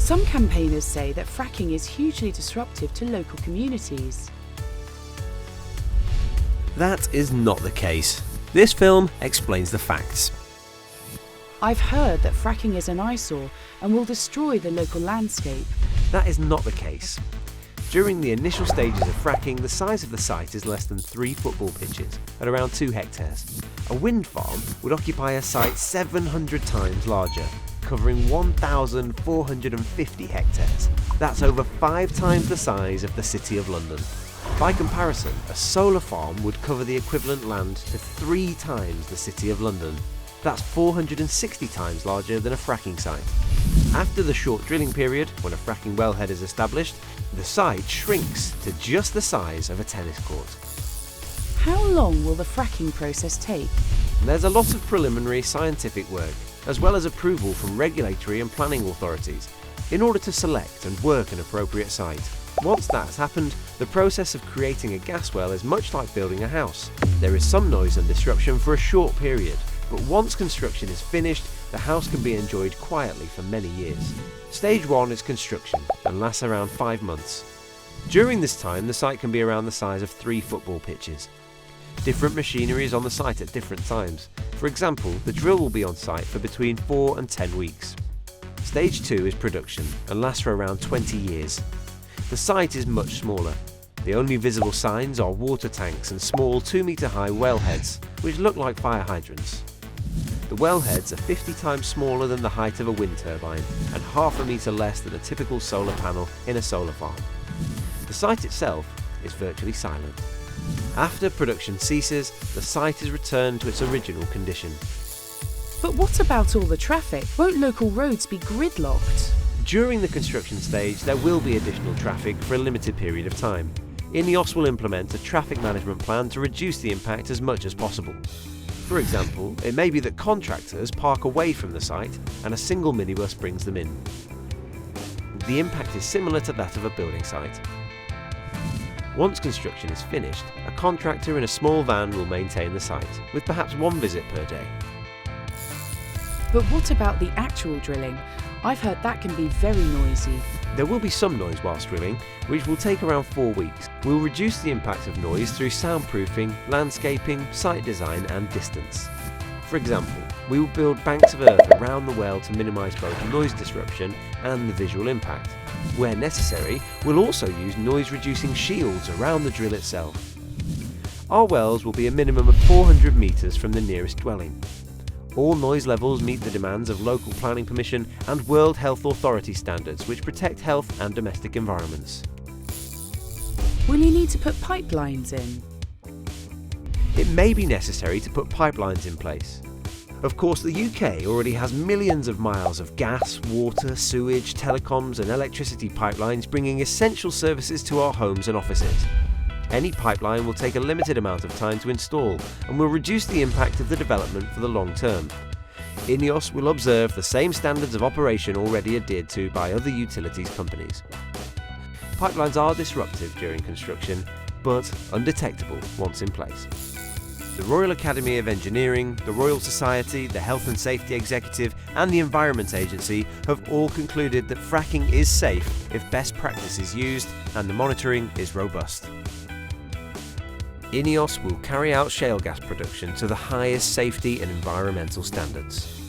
Some campaigners say that fracking is hugely disruptive to local communities. That is not the case. This film explains the facts. I've heard that fracking is an eyesore and will destroy the local landscape. That is not the case. During the initial stages of fracking, the size of the site is less than 3 football pitches at around 2 hectares. A wind farm would occupy a site 700 times larger, covering 1,450 hectares. That's over 5 times the size of the City of London. By comparison, a solar farm would cover the equivalent land to 3 times the City of London. That's 460 times larger than a fracking site. After the short drilling period, when a fracking wellhead is established, the site shrinks to just the size of a tennis court. How long will the fracking process take? There's a lot of preliminary scientific work, as well as approval from regulatory and planning authorities, in order to select and work an appropriate site. Once that's happened, the process of creating a gas well is much like building a house. There is some noise and disruption for a short period, but once construction is finished, the house can be enjoyed quietly for many years. Stage 1 is construction and lasts around 5 months. During this time, the site can be around the size of 3 football pitches. Different machinery is on the site at different times. For example, the drill will be on site for between 4 and 10 weeks. Stage 2 is production and lasts for around 20 years. The site is much smaller. The only visible signs are water tanks and small 2-metre high wellheads, which look like fire hydrants. The wellheads are 50 times smaller than the height of a wind turbine and half a metre less than a typical solar panel in a solar farm. The site itself is virtually silent. After production ceases, the site is returned to its original condition. But what about all the traffic? Won't local roads be gridlocked? During the construction stage, there will be additional traffic for a limited period of time. INEOS will implement a traffic management plan to reduce the impact as much as possible. For example, it may be that contractors park away from the site and a single minibus brings them in. The impact is similar to that of a building site. Once construction is finished, a contractor in a small van will maintain the site, with perhaps 1 visit per day. But what about the actual drilling? I've heard that can be very noisy. There will be some noise whilst drilling, which will take around 4 weeks. We'll reduce the impact of noise through soundproofing, landscaping, site design and distance. For example, we will build banks of earth around the well to minimise both noise disruption and the visual impact. Where necessary, we'll also use noise-reducing shields around the drill itself. Our wells will be a minimum of 400 metres from the nearest dwelling. All noise levels meet the demands of local planning permission and World Health Authority standards, which protect health and domestic environments. Will you need to put pipelines in? It may be necessary to put pipelines in place. Of course, the UK already has millions of miles of gas, water, sewage, telecoms and electricity pipelines bringing essential services to our homes and offices. Any pipeline will take a limited amount of time to install and will reduce the impact of the development for the long term. INEOS will observe the same standards of operation already adhered to by other utilities companies. Pipelines are disruptive during construction, but undetectable once in place. The Royal Academy of Engineering, the Royal Society, the Health and Safety Executive and the Environment Agency have all concluded that fracking is safe if best practice is used and the monitoring is robust. INEOS will carry out shale gas production to the highest safety and environmental standards.